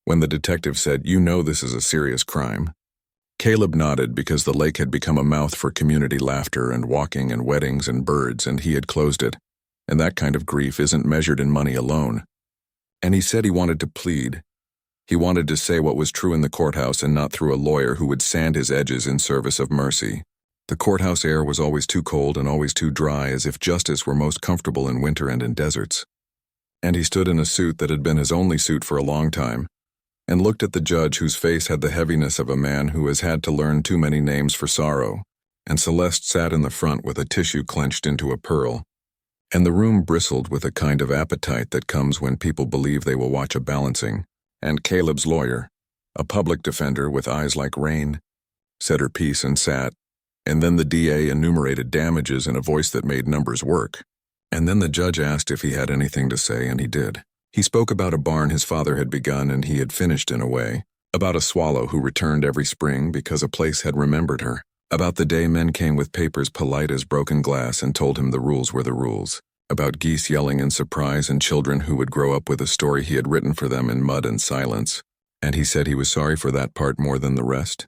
When the detective said, "You know this is a serious crime," Caleb nodded because the lake had become a mouth for community laughter and walking and weddings and birds, and he had closed it. And that kind of grief isn't measured in money alone. And he said he wanted to plead. He wanted to say what was true in the courthouse and not through a lawyer who would sand his edges in service of mercy. The courthouse air was always too cold and always too dry, as if justice were most comfortable in winter and in deserts. And he stood in a suit that had been his only suit for a long time, and looked at the judge whose face had the heaviness of a man who has had to learn too many names for sorrow, and Celeste sat in the front with a tissue clenched into a pearl, and the room bristled with a kind of appetite that comes when people believe they will watch a balancing, and Caleb's lawyer, a public defender with eyes like rain, said her piece and sat, and then the DA enumerated damages in a voice that made numbers work, and then the judge asked if he had anything to say, and he did. He spoke about a barn his father had begun and he had finished in a way, about a swallow who returned every spring because a place had remembered her, about the day men came with papers polite as broken glass and told him the rules were the rules, about geese yelling in surprise and children who would grow up with a story he had written for them in mud and silence, and he said he was sorry for that part more than the rest.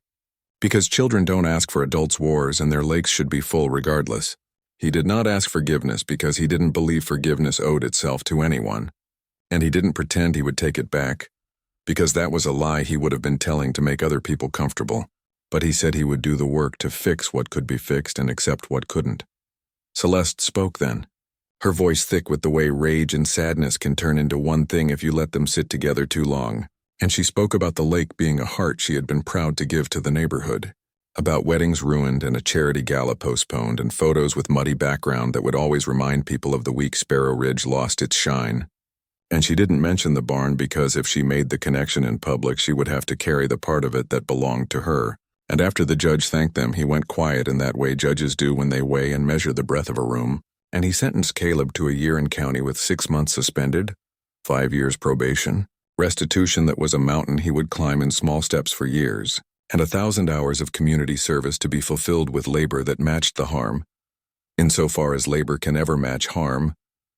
Because children don't ask for adults' wars and their lakes should be full regardless. He did not ask forgiveness because he didn't believe forgiveness owed itself to anyone. And he didn't pretend he would take it back, because that was a lie he would have been telling to make other people comfortable. But he said he would do the work to fix what could be fixed and accept what couldn't. Celeste spoke then, her voice thick with the way rage and sadness can turn into one thing if you let them sit together too long. And she spoke about the lake being a heart she had been proud to give to the neighborhood, about weddings ruined and a charity gala postponed and photos with muddy background that would always remind people of the week Sparrow Ridge lost its shine. And she didn't mention the barn because if she made the connection in public, she would have to carry the part of it that belonged to her. And after the judge thanked them, he went quiet in that way judges do when they weigh and measure the breadth of a room, and he sentenced Caleb to a year in county with 6 months suspended, 5 years probation, restitution that was a mountain he would climb in small steps for years, and 1,000 hours of community service to be fulfilled with labor that matched the harm, insofar as labor can ever match harm,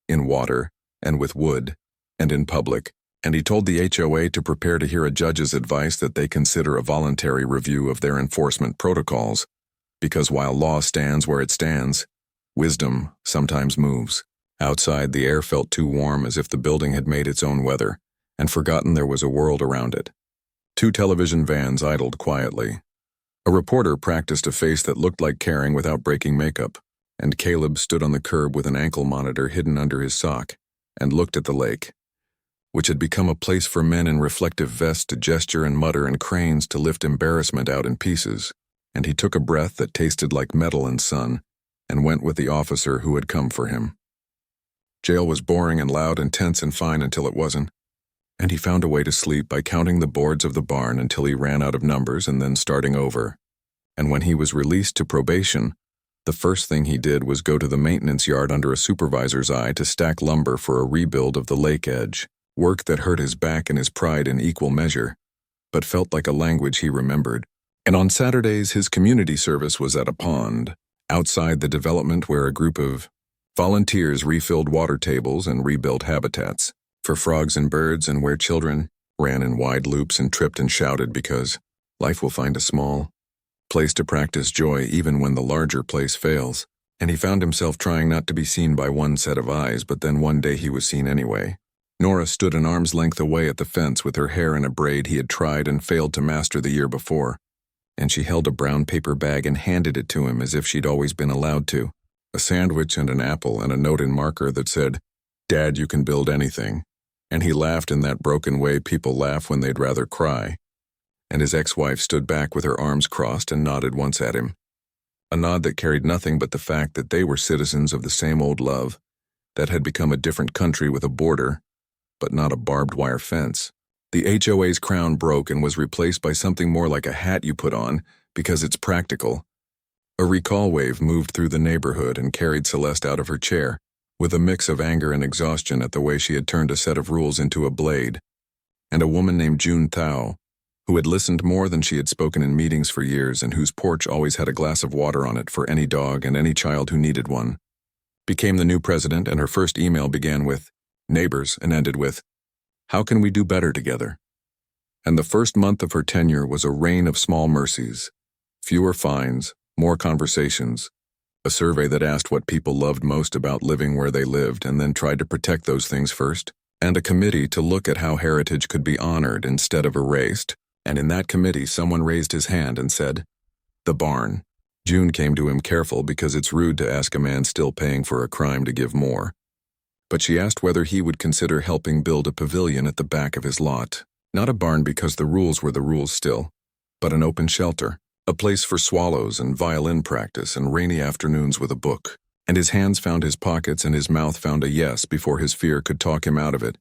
in water, and with wood, and in public, and he told the HOA to prepare to hear a judge's advice that they consider a voluntary review of their enforcement protocols, because while law stands where it stands, wisdom sometimes moves. Outside, the air felt too warm as if the building had made its own weather, and forgotten there was a world around it. 2 television vans idled quietly. A reporter practiced a face that looked like caring without breaking makeup, and Caleb stood on the curb with an ankle monitor hidden under his sock, and looked at the lake, which had become a place for men in reflective vests to gesture and mutter and cranes to lift embarrassment out in pieces, and he took a breath that tasted like metal and sun, and went with the officer who had come for him. Jail was boring and loud and tense and fine until it wasn't, and he found a way to sleep by counting the boards of the barn until he ran out of numbers and then starting over. And when he was released to probation, the first thing he did was go to the maintenance yard under a supervisor's eye to stack lumber for a rebuild of the lake edge. Work that hurt his back and his pride in equal measure, but felt like a language he remembered. And on Saturdays, his community service was at a pond, outside the development where a group of volunteers refilled water tables and rebuilt habitats for frogs and birds, and where children ran in wide loops and tripped and shouted because life will find a small place to practice joy even when the larger place fails. And he found himself trying not to be seen by one set of eyes, but then one day he was seen anyway. Nora stood an arm's length away at the fence with her hair in a braid he had tried and failed to master the year before, and she held a brown paper bag and handed it to him as if she'd always been allowed to. A sandwich and an apple and a note in marker that said, "Dad, you can build anything." And he laughed in that broken way people laugh when they'd rather cry. And his ex-wife stood back with her arms crossed and nodded once at him. A nod that carried nothing but the fact that they were citizens of the same old love that had become a different country with a border, but not a barbed wire fence. The HOA's crown broke and was replaced by something more like a hat you put on because it's practical. A recall wave moved through the neighborhood and carried Celeste out of her chair, with a mix of anger and exhaustion at the way she had turned a set of rules into a blade. And a woman named June Thao, who had listened more than she had spoken in meetings for years and whose porch always had a glass of water on it for any dog and any child who needed one, became the new president, and her first email began with, "Neighbors," and ended with, "How can we do better together?" And the first month of her tenure was a reign of small mercies. Fewer fines, more conversations, a survey that asked what people loved most about living where they lived and then tried to protect those things first, and a committee to look at how heritage could be honored instead of erased. And in that committee, someone raised his hand and said, "The barn." June came to him careful because it's rude to ask a man still paying for a crime to give more. But she asked whether he would consider helping build a pavilion at the back of his lot. Not a barn because the rules were the rules still, but an open shelter, a place for swallows and violin practice and rainy afternoons with a book. And his hands found his pockets and his mouth found a yes before his fear could talk him out of it.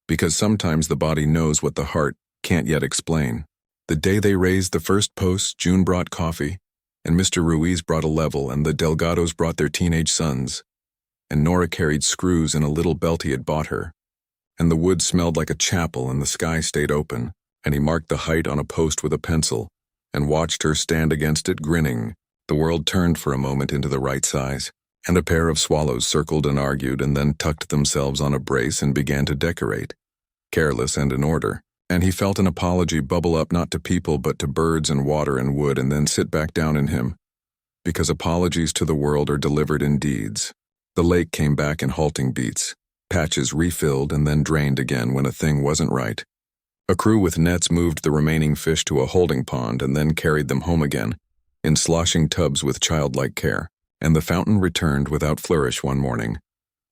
Because sometimes the body knows what the heart can't yet explain. The day they raised the first posts, June brought coffee, and Mr. Ruiz brought a level, and the Delgados brought their teenage sons. And Nora carried screws in a little belt he had bought her. And the wood smelled like a chapel and the sky stayed open, and he marked the height on a post with a pencil, and watched her stand against it grinning. The world turned for a moment into the right size, and a pair of swallows circled and argued and then tucked themselves on a brace and began to decorate, careless and in order. And he felt an apology bubble up not to people but to birds and water and wood and then sit back down in him, because apologies to the world are delivered in deeds. The lake came back in halting beats, patches refilled and then drained again when a thing wasn't right. A crew with nets moved the remaining fish to a holding pond and then carried them home again, in sloshing tubs with childlike care. And the fountain returned without flourish one morning,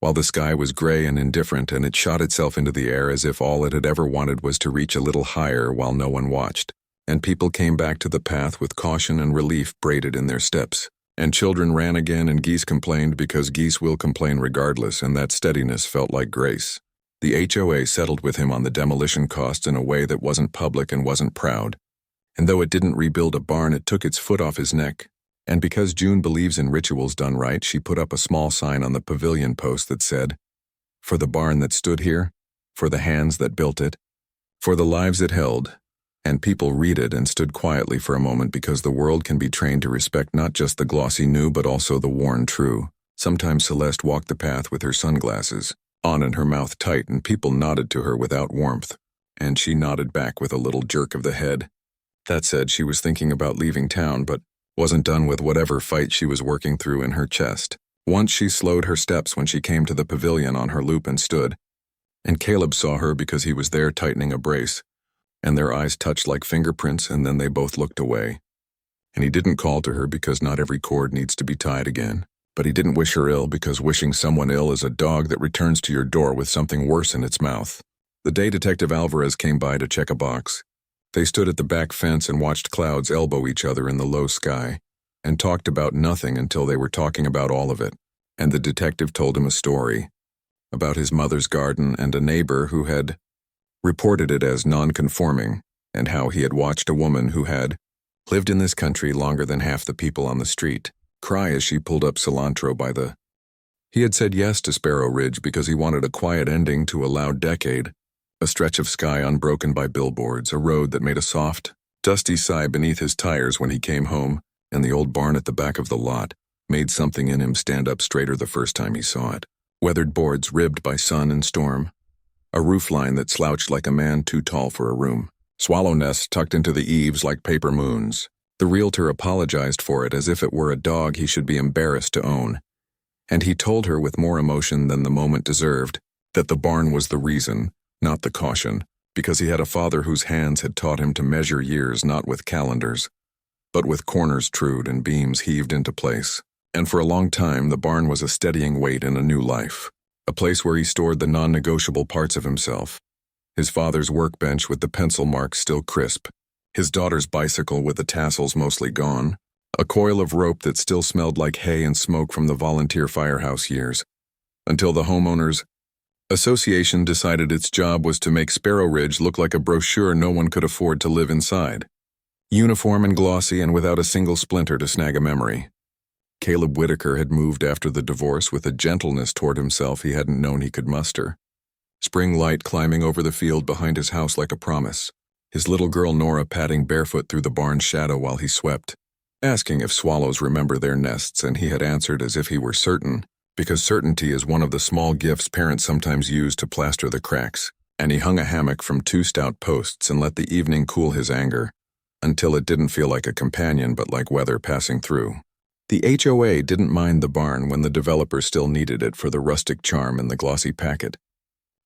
while the sky was gray and indifferent, and it shot itself into the air as if all it had ever wanted was to reach a little higher while no one watched. And people came back to the path with caution and relief braided in their steps. And children ran again, and geese complained because geese will complain regardless, and that steadiness felt like grace. The HOA settled with him on the demolition costs in a way that wasn't public and wasn't proud. And though it didn't rebuild a barn, it took its foot off his neck. And because June believes in rituals done right, she put up a small sign on the pavilion post that said, "For the barn that stood here, for the hands that built it, for the lives it held." And people read it and stood quietly for a moment, because the world can be trained to respect not just the glossy new but also the worn true. Sometimes Celeste walked the path with her sunglasses on and her mouth tight, and people nodded to her without warmth, and she nodded back with a little jerk of the head. That said, she was thinking about leaving town, but wasn't done with whatever fight she was working through in her chest. Once she slowed her steps when she came to the pavilion on her loop and stood, and Caleb saw her because he was there tightening a brace, and their eyes touched like fingerprints, and then they both looked away. And he didn't call to her because not every cord needs to be tied again. But he didn't wish her ill, because wishing someone ill is a dog that returns to your door with something worse in its mouth. The day Detective Alvarez came by to check a box, they stood at the back fence and watched clouds elbow each other in the low sky, and talked about nothing until they were talking about all of it. And the detective told him a story about his mother's garden and a neighbor who had reported it as non-conforming, and how he had watched a woman who had lived in this country longer than half the people on the street cry as she pulled up cilantro by the... He had said yes to Sparrow Ridge because he wanted a quiet ending to a loud decade, a stretch of sky unbroken by billboards, a road that made a soft, dusty sigh beneath his tires when he came home, and the old barn at the back of the lot made something in him stand up straighter the first time he saw it. Weathered boards ribbed by sun and storm, a roofline that slouched like a man too tall for a room, swallow nests tucked into the eaves like paper moons. The realtor apologized for it as if it were a dog he should be embarrassed to own, and he told her with more emotion than the moment deserved that the barn was the reason, not the caution, because he had a father whose hands had taught him to measure years not with calendars, but with corners trued and beams heaved into place. And for a long time the barn was a steadying weight in a new life, a place where he stored the non-negotiable parts of himself. His father's workbench with the pencil marks still crisp, his daughter's bicycle with the tassels mostly gone, a coil of rope that still smelled like hay and smoke from the volunteer firehouse years, until the homeowners association decided its job was to make Sparrow Ridge look like a brochure no one could afford to live inside. Uniform and glossy and without a single splinter to snag a memory. Caleb Whitaker had moved after the divorce with a gentleness toward himself he hadn't known he could muster. Spring light climbing over the field behind his house like a promise. His little girl Nora padding barefoot through the barn's shadow while he swept, asking if swallows remember their nests, and he had answered as if he were certain, because certainty is one of the small gifts parents sometimes use to plaster the cracks. and he hung a hammock from 2 stout posts and let the evening cool his anger, until it didn't feel like a companion but like weather passing through. The HOA didn't mind the barn when the developer still needed it for the rustic charm and the glossy packet.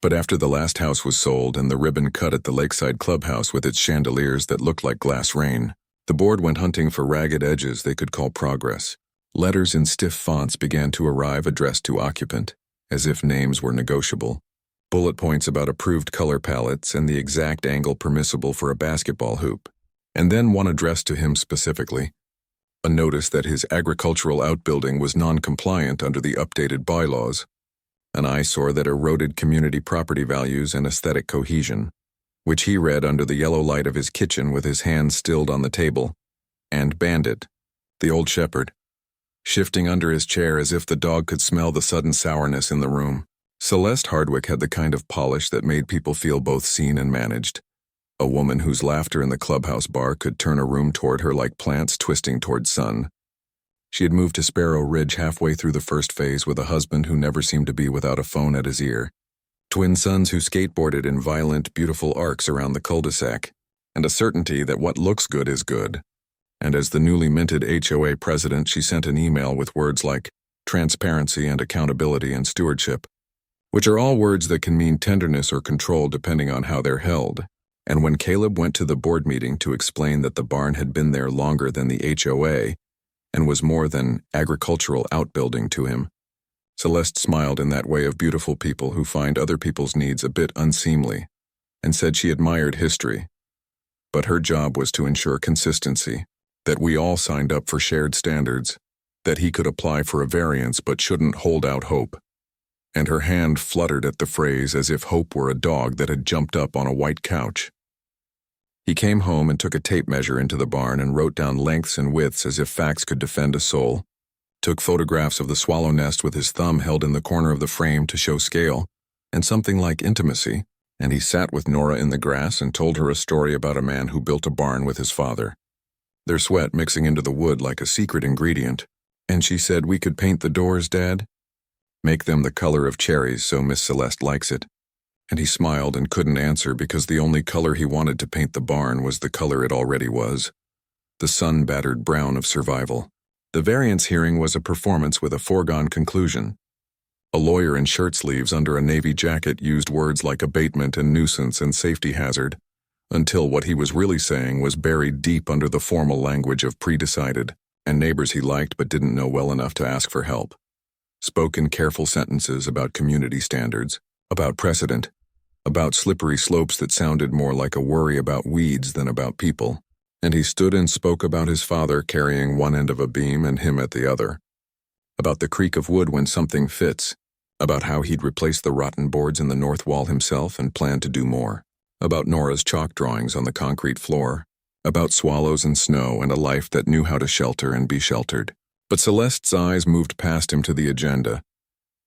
But after the last house was sold and the ribbon cut at the lakeside clubhouse with its chandeliers that looked like glass rain, the board went hunting for ragged edges they could call progress. Letters in stiff fonts began to arrive addressed to occupant, as if names were negotiable. Bullet points about approved color palettes and the exact angle permissible for a basketball hoop. And then one addressed to him specifically. A notice that his agricultural outbuilding was non-compliant under the updated bylaws. An eyesore that eroded community property values and aesthetic cohesion, which he read under the yellow light of his kitchen with his hands stilled on the table. And Bandit, the old shepherd, shifting under his chair as if the dog could smell the sudden sourness in the room. Celeste Hardwick had the kind of polish that made people feel both seen and managed. A woman whose laughter in the clubhouse bar could turn a room toward her like plants twisting toward sun. She had moved to Sparrow Ridge halfway through the first phase with a husband who never seemed to be without a phone at his ear. Twin sons who skateboarded in violent, beautiful arcs around the cul-de-sac, and a certainty that what looks good is good. And as the newly minted HOA president, she sent an email with words like transparency and accountability and stewardship, which are all words that can mean tenderness or control depending on how they're held. And when Caleb went to the board meeting to explain that the barn had been there longer than the HOA and was more than agricultural outbuilding to him, Celeste smiled in that way of beautiful people who find other people's needs a bit unseemly, and said she admired history. But her job was to ensure consistency, that we all signed up for shared standards, that he could apply for a variance but shouldn't hold out hope. And her hand fluttered at the phrase as if hope were a dog that had jumped up on a white couch. He came home and took a tape measure into the barn and wrote down lengths and widths as if facts could defend a soul, took photographs of the swallow nest with his thumb held in the corner of the frame to show scale, and something like intimacy, and he sat with Nora in the grass and told her a story about a man who built a barn with his father. Their sweat mixing into the wood like a secret ingredient, and she said, "We could paint the doors, Dad? Make them the color of cherries so Miss Celeste likes it." And he smiled and couldn't answer because the only color he wanted to paint the barn was the color it already was, the sun-battered brown of survival. The variance hearing was a performance with a foregone conclusion. A lawyer in shirt sleeves under a navy jacket used words like abatement and nuisance and safety hazard, until what he was really saying was buried deep under the formal language of pre-decided, and neighbors he liked but didn't know well enough to ask for help. Spoke in careful sentences about community standards, about precedent, about slippery slopes that sounded more like a worry about weeds than about people, and he stood and spoke about his father carrying one end of a beam and him at the other, about the creak of wood when something fits, about how he'd replaced the rotten boards in the north wall himself and planned to do more, about Nora's chalk drawings on the concrete floor, about swallows and snow and a life that knew how to shelter and be sheltered. But Celeste's eyes moved past him to the agenda,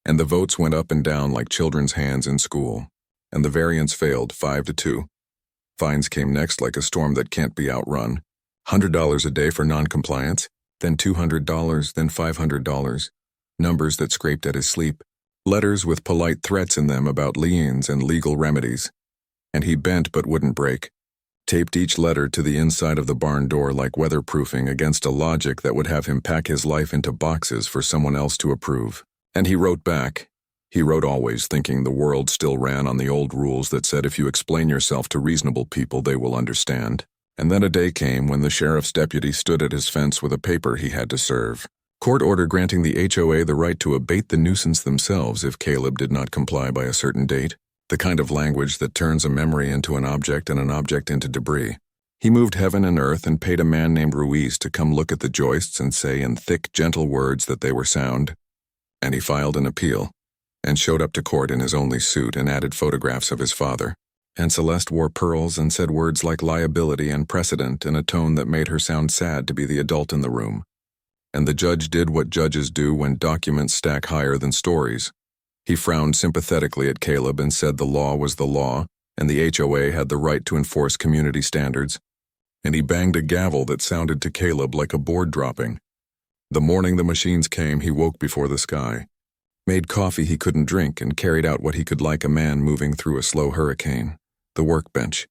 and the votes went up and down like children's hands in school, and the variance failed 5-2. Fines came next like a storm that can't be outrun. $100 a day for non-compliance, then $200, then $500. Numbers that scraped at his sleep. Letters with polite threats in them about liens and legal remedies. And he bent but wouldn't break. Taped each letter to the inside of the barn door like weatherproofing against a logic that would have him pack his life into boxes for someone else to approve. And he wrote back. He wrote always thinking the world still ran on the old rules that said if you explain yourself to reasonable people, they will understand. And then a day came when the sheriff's deputy stood at his fence with a paper he had to serve. Court order granting the HOA the right to abate the nuisance themselves if Caleb did not comply by a certain date. The kind of language that turns a memory into an object and an object into debris. He moved heaven and earth and paid a man named Ruiz to come look at the joists and say in thick, gentle words that they were sound. And he filed an appeal, and showed up to court in his only suit and added photographs of his father. And Celeste wore pearls and said words like liability and precedent in a tone that made her sound sad to be the adult in the room. And the judge did what judges do when documents stack higher than stories. He frowned sympathetically at Caleb and said the law was the law, and the HOA had the right to enforce community standards. And he banged a gavel that sounded to Caleb like a board dropping. The morning the machines came, he woke before the sky. made coffee he couldn't drink, and carried out what he could like a man moving through a slow hurricane. The workbench,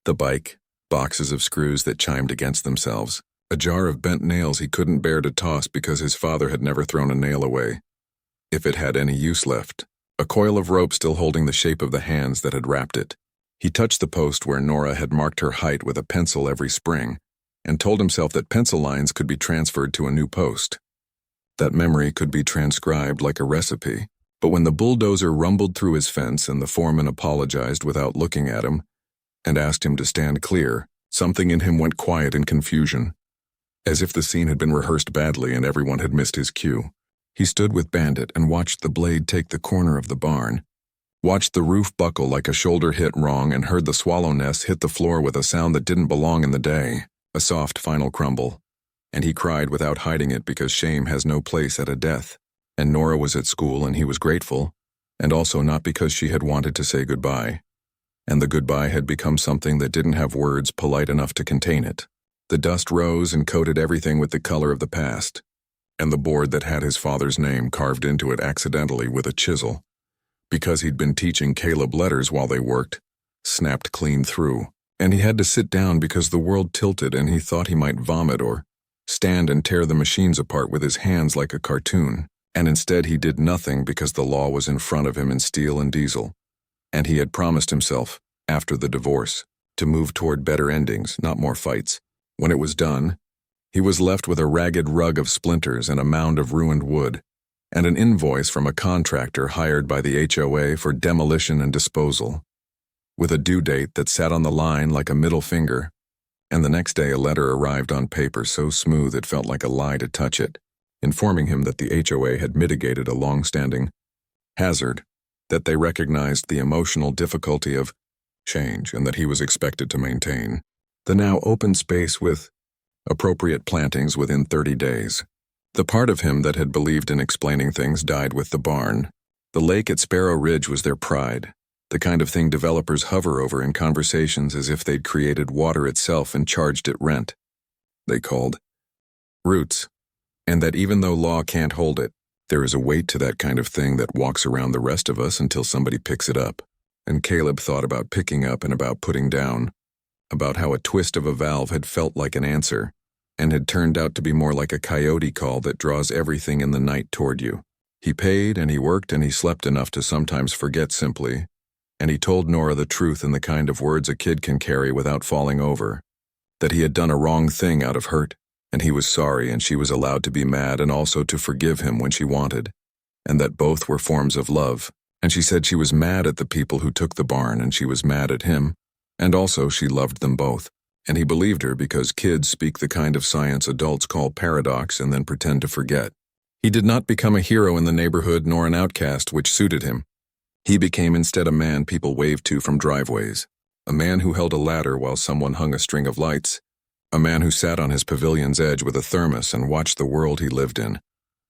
the bike, boxes of screws that chimed against themselves, a jar of bent nails he couldn't bear to toss because his father had never thrown a nail away, if it had any use left, a coil of rope still holding the shape of the hands that had wrapped it. He touched the post where Nora had marked her height with a pencil every spring, and told himself that pencil lines could be transferred to a new post. That memory could be transcribed like a recipe. But when the bulldozer rumbled through his fence and the foreman apologized without looking at him and asked him to stand clear, something in him went quiet in confusion, as if the scene had been rehearsed badly and everyone had missed his cue. He stood with Bandit and watched the blade take the corner of the barn, watched the roof buckle like a shoulder hit wrong, and heard the swallow nest hit the floor with a sound that didn't belong in the day, a soft final crumble. And he cried without hiding it because shame has no place at a death. And Nora was at school and he was grateful, and also not because she had wanted to say goodbye. And the goodbye had become something that didn't have words polite enough to contain it. The dust rose and coated everything with the color of the past, and the board that had his father's name carved into it accidentally with a chisel, because he'd been teaching Caleb letters while they worked, snapped clean through, and he had to sit down because the world tilted and he thought he might vomit or stand and tear the machines apart with his hands like a cartoon. And instead he did nothing because the law was in front of him in steel and diesel. And he had promised himself, after the divorce, to move toward better endings, not more fights. When it was done, he was left with a ragged rug of splinters and a mound of ruined wood, and an invoice from a contractor hired by the HOA for demolition and disposal, with a due date that sat on the line like a middle finger. And the next day a letter arrived on paper so smooth it felt like a lie to touch it, informing him that the HOA had mitigated a long-standing hazard, that they recognized the emotional difficulty of change and that he was expected to maintain the now open space with appropriate plantings within 30 days. The part of him that had believed in explaining things died with the barn. The lake at Sparrow Ridge was their pride, the kind of thing developers hover over in conversations as if they'd created water itself and charged it rent. They called roots. And that even though law can't hold it, there is a weight to that kind of thing that walks around the rest of us until somebody picks it up. And Caleb thought about picking up and about putting down, about how a twist of a valve had felt like an answer, and had turned out to be more like a coyote call that draws everything in the night toward you. He paid and he worked and he slept enough to sometimes forget simply, and he told Nora the truth in the kind of words a kid can carry without falling over, that he had done a wrong thing out of hurt, and he was sorry and she was allowed to be mad and also to forgive him when she wanted, and that both were forms of love. And she said she was mad at the people who took the barn and she was mad at him, and also she loved them both. And he believed her because kids speak the kind of science adults call paradox and then pretend to forget. He did not become a hero in the neighborhood nor an outcast, which suited him. He became instead a man people waved to from driveways, a man who held a ladder while someone hung a string of lights, a man who sat on his pavilion's edge with a thermos and watched the world he lived in,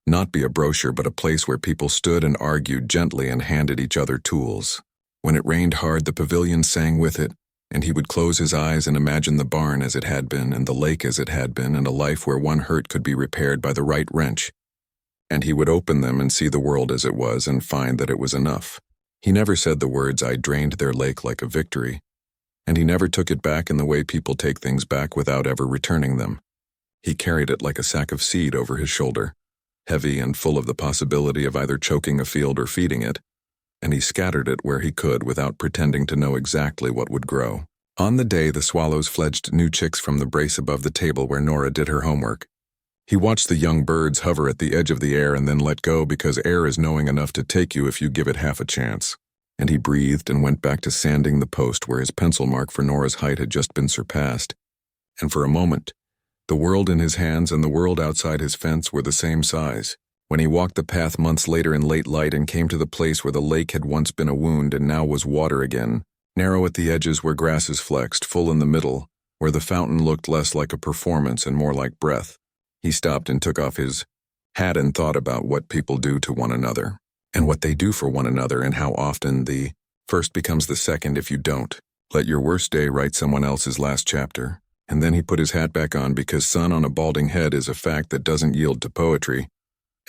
not be a brochure but a place where people stood and argued gently and handed each other tools. When it rained hard, the pavilion sang with it, and he would close his eyes and imagine the barn as it had been and the lake as it had been and a life where one hurt could be repaired by the right wrench. And he would open them and see the world as it was and find that it was enough. He never said the words, "I drained their lake," like a victory, and he never took it back in the way people take things back without ever returning them. He carried it like a sack of seed over his shoulder, heavy and full of the possibility of either choking a field or feeding it, and he scattered it where he could without pretending to know exactly what would grow. On the day the swallows fledged new chicks from the brace above the table where Nora did her homework, he watched the young birds hover at the edge of the air and then let go because air is knowing enough to take you if you give it half a chance. And he breathed and went back to sanding the post where his pencil mark for Nora's height had just been surpassed. And for a moment, the world in his hands and the world outside his fence were the same size. When he walked the path months later in late light and came to the place where the lake had once been a wound and now was water again, narrow at the edges where grasses flexed, full in the middle, where the fountain looked less like a performance and more like breath, he stopped and took off his hat and thought about what people do to one another, and what they do for one another, and how often the first becomes the second if you don't. Let your worst day write someone else's last chapter. And then he put his hat back on because sun on a balding head is a fact that doesn't yield to poetry,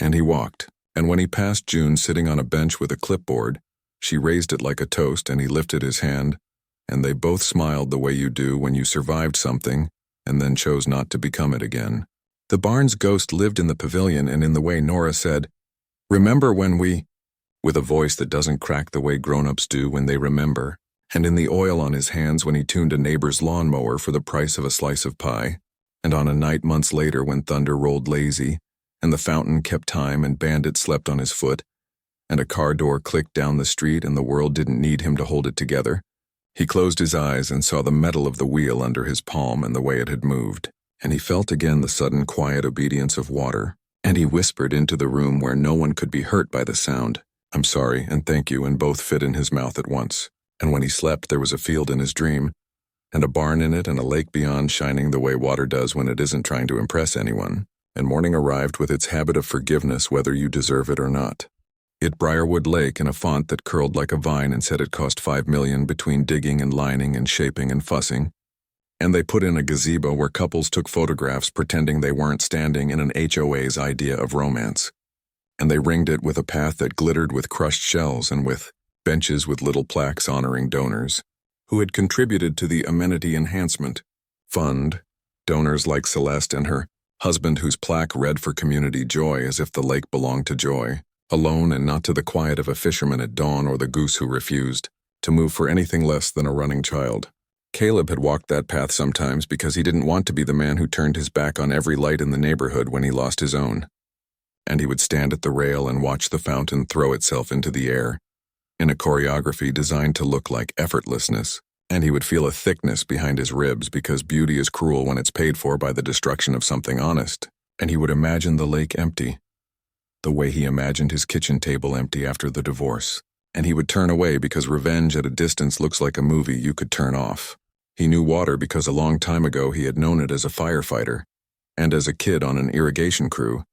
and he walked. And when he passed June sitting on a bench with a clipboard, she raised it like a toast and he lifted his hand, and they both smiled the way you do when you survived something and then chose not to become it again. The barn's ghost lived in the pavilion and in the way Nora said, "Remember when we," with a voice that doesn't crack the way grown-ups do when they remember, and in the oil on his hands when he tuned a neighbor's lawnmower for the price of a slice of pie, and on a night months later when thunder rolled lazy, and the fountain kept time and Bandit slept on his foot, and a car door clicked down the street and the world didn't need him to hold it together. He closed his eyes and saw the metal of the wheel under his palm and the way it had moved, and he felt again the sudden quiet obedience of water, and he whispered into the room where no one could be hurt by the sound, "I'm sorry and thank you," and both fit in his mouth at once. And when he slept there was a field in his dream, and a barn in it and a lake beyond shining the way water does when it isn't trying to impress anyone, and morning arrived with its habit of forgiveness whether you deserve it or not. It Briarwood Lake in a font that curled like a vine and said it cost $5 million between digging and lining and shaping and fussing. And they put in a gazebo where couples took photographs pretending they weren't standing in an HOA's idea of romance. And they ringed it with a path that glittered with crushed shells and with benches with little plaques honoring donors who had contributed to the Amenity Enhancement Fund, donors like Celeste and her husband whose plaque read for community joy as if the lake belonged to joy, alone and not to the quiet of a fisherman at dawn or the goose who refused to move for anything less than a running child. Caleb had walked that path sometimes because he didn't want to be the man who turned his back on every light in the neighborhood when he lost his own. And he would stand at the rail and watch the fountain throw itself into the air, in a choreography designed to look like effortlessness, and he would feel a thickness behind his ribs because beauty is cruel when it's paid for by the destruction of something honest, and he would imagine the lake empty, the way he imagined his kitchen table empty after the divorce, and he would turn away because revenge at a distance looks like a movie you could turn off. He knew water because a long time ago he had known it as a firefighter, and as a kid on an irrigation crew,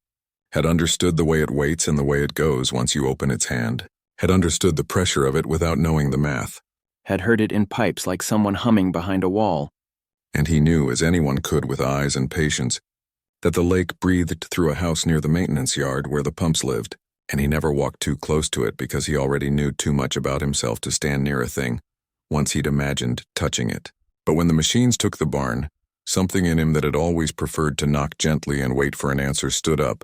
had understood the way it waits and the way it goes once you open its hand, had understood the pressure of it without knowing the math, had heard it in pipes like someone humming behind a wall. And he knew, as anyone could with eyes and patience, that the lake breathed through a house near the maintenance yard where the pumps lived, and he never walked too close to it because he already knew too much about himself to stand near a thing once he'd imagined touching it. But when the machines took the barn, something in him that had always preferred to knock gently and wait for an answer stood up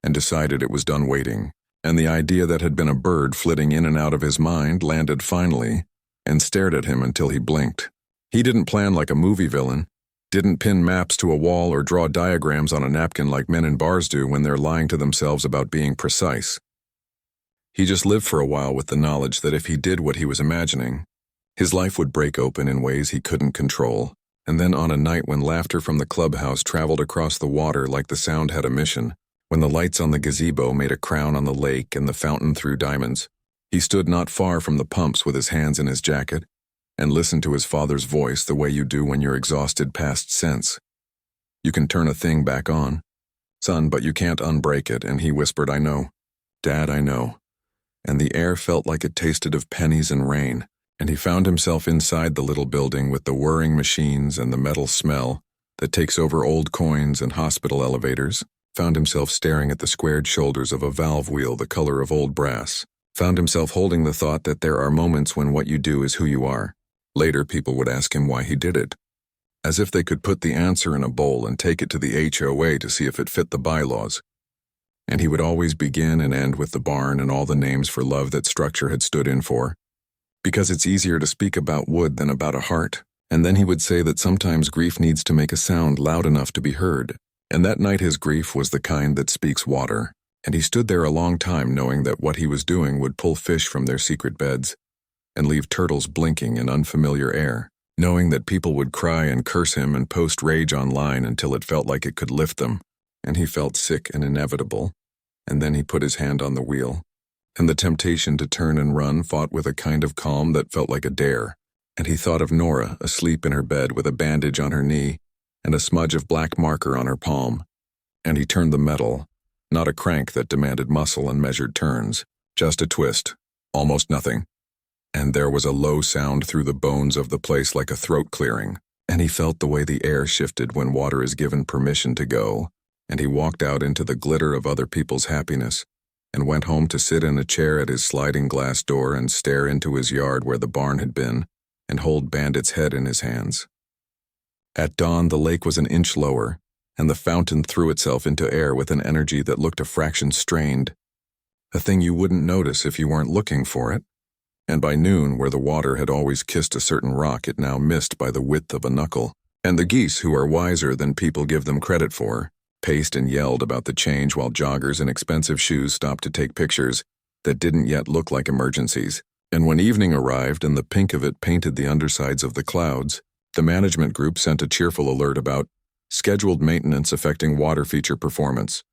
and decided it was done waiting, and the idea that had been a bird flitting in and out of his mind landed finally and stared at him until he blinked. He didn't plan like a movie villain, didn't pin maps to a wall or draw diagrams on a napkin like men in bars do when they're lying to themselves about being precise. He just lived for a while with the knowledge that if he did what he was imagining, his life would break open in ways he couldn't control, and then on a night when laughter from the clubhouse traveled across the water like the sound had a mission, when the lights on the gazebo made a crown on the lake and the fountain threw diamonds, he stood not far from the pumps with his hands in his jacket and listened to his father's voice the way you do when you're exhausted past sense. You can turn a thing back on, son, but you can't unbreak it, and he whispered, "I know. Dad, I know." And the air felt like it tasted of pennies and rain, and he found himself inside the little building with the whirring machines and the metal smell that takes over old coins and hospital elevators, found himself staring at the squared shoulders of a valve wheel the color of old brass, found himself holding the thought that there are moments when what you do is who you are. Later people would ask him why he did it, as if they could put the answer in a bowl and take it to the HOA to see if it fit the bylaws. And he would always begin and end with the barn and all the names for love that structure had stood in for, because it's easier to speak about wood than about a heart. And then he would say that sometimes grief needs to make a sound loud enough to be heard. And that night his grief was the kind that speaks water, and he stood there a long time knowing that what he was doing would pull fish from their secret beds and leave turtles blinking in unfamiliar air, knowing that people would cry and curse him and post rage online until it felt like it could lift them, and he felt sick and inevitable. And then he put his hand on the wheel, and the temptation to turn and run fought with a kind of calm that felt like a dare, and he thought of Nora asleep in her bed with a bandage on her knee and a smudge of black marker on her palm, and he turned the metal, not a crank that demanded muscle and measured turns, just a twist, almost nothing. And there was a low sound through the bones of the place like a throat clearing, and he felt the way the air shifted when water is given permission to go, and he walked out into the glitter of other people's happiness, and went home to sit in a chair at his sliding glass door and stare into his yard where the barn had been and hold Bandit's head in his hands. At dawn, the lake was an inch lower, and the fountain threw itself into air with an energy that looked a fraction strained, a thing you wouldn't notice if you weren't looking for it. And by noon, where the water had always kissed a certain rock, it now missed by the width of a knuckle. And the geese, who are wiser than people give them credit for, paced and yelled about the change while joggers in expensive shoes stopped to take pictures that didn't yet look like emergencies. And when evening arrived and the pink of it painted the undersides of the clouds, the management group sent a cheerful alert about scheduled maintenance affecting water feature performance,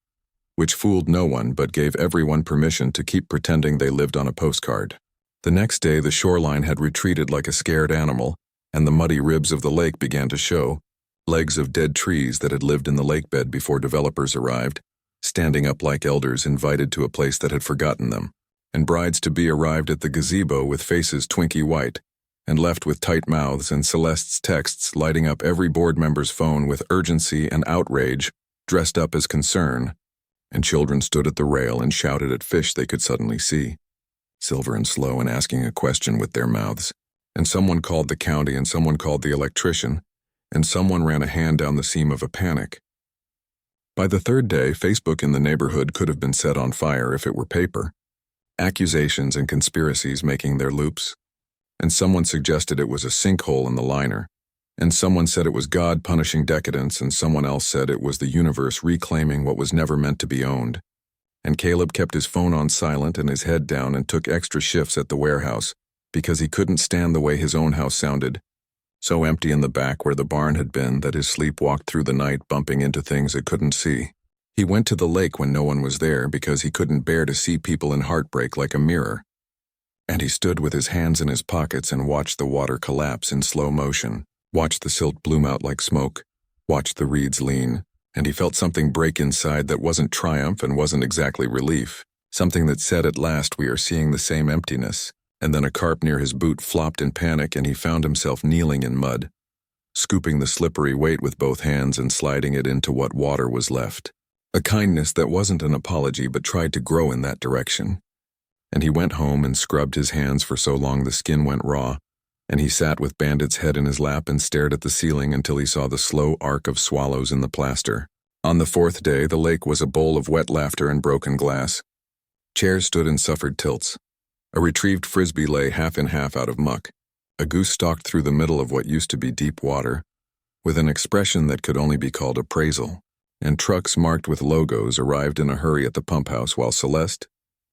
which fooled no one but gave everyone permission to keep pretending they lived on a postcard. The next day, the shoreline had retreated like a scared animal, and the muddy ribs of the lake began to show, legs of dead trees that had lived in the lake bed before developers arrived, standing up like elders invited to a place that had forgotten them, and brides-to-be arrived at the gazebo with faces twinkie white, and left with tight mouths and Celeste's texts lighting up every board member's phone with urgency and outrage, dressed up as concern, and children stood at the rail and shouted at fish they could suddenly see, silver and slow and asking a question with their mouths, and someone called the county and someone called the electrician, and someone ran a hand down the seam of a panic. By the third day, Facebook in the neighborhood could have been set on fire if it were paper, accusations and conspiracies making their loops, and someone suggested it was a sinkhole in the liner, and someone said it was God punishing decadence, and someone else said it was the universe reclaiming what was never meant to be owned. And Caleb kept his phone on silent and his head down and took extra shifts at the warehouse because he couldn't stand the way his own house sounded, so empty in the back where the barn had been that his sleep walked through the night bumping into things it couldn't see. He went to the lake when no one was there because he couldn't bear to see people in heartbreak like a mirror. And he stood with his hands in his pockets and watched the water collapse in slow motion, watched the silt bloom out like smoke, watched the reeds lean, and he felt something break inside that wasn't triumph and wasn't exactly relief, something that said at last we are seeing the same emptiness. And then a carp near his boot flopped in panic and he found himself kneeling in mud, scooping the slippery weight with both hands and sliding it into what water was left. A kindness that wasn't an apology but tried to grow in that direction. And he went home and scrubbed his hands for so long the skin went raw, and he sat with Bandit's head in his lap and stared at the ceiling until he saw the slow arc of swallows in the plaster. On the fourth day, the lake was a bowl of wet laughter and broken glass. Chairs stood and suffered tilts. A retrieved frisbee lay half in half out of muck. A goose stalked through the middle of what used to be deep water, with an expression that could only be called appraisal, and trucks marked with logos arrived in a hurry at the pump house while Celeste,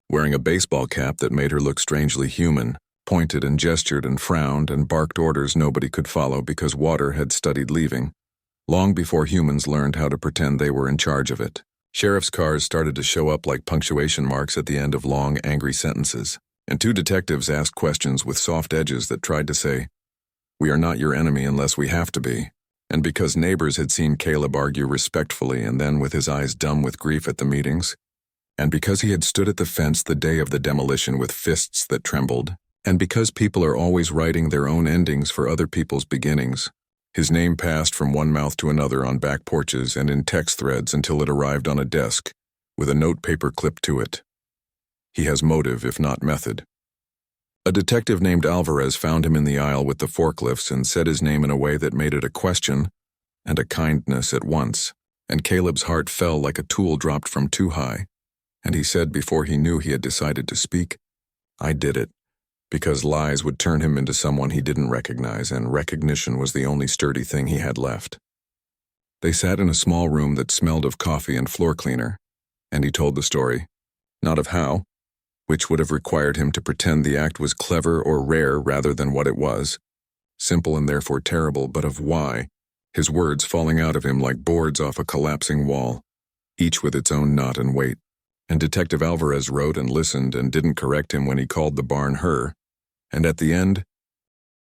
wearing a baseball cap that made her look strangely human, pointed and gestured and frowned and barked orders nobody could follow because water had studied leaving, long before humans learned how to pretend they were in charge of it. Sheriff's cars started to show up like punctuation marks at the end of long, angry sentences. And two detectives asked questions with soft edges that tried to say, "We are not your enemy unless we have to be." And because neighbors had seen Caleb argue respectfully and then with his eyes dumb with grief at the meetings, and because he had stood at the fence the day of the demolition with fists that trembled, and because people are always writing their own endings for other people's beginnings, his name passed from one mouth to another on back porches and in text threads until it arrived on a desk with a notepaper clipped to it. He has motive, if not method. A detective named Alvarez found him in the aisle with the forklifts and said his name in a way that made it a question and a kindness at once, and Caleb's heart fell like a tool dropped from too high, and he said before he knew he had decided to speak, "I did it," because lies would turn him into someone he didn't recognize, and recognition was the only sturdy thing he had left. They sat in a small room that smelled of coffee and floor cleaner, and he told the story, not of how, which would have required him to pretend the act was clever or rare rather than what it was, simple and therefore terrible, but of why, his words falling out of him like boards off a collapsing wall, each with its own knot and weight. And Detective Alvarez wrote and listened and didn't correct him when he called the barn her, and at the end,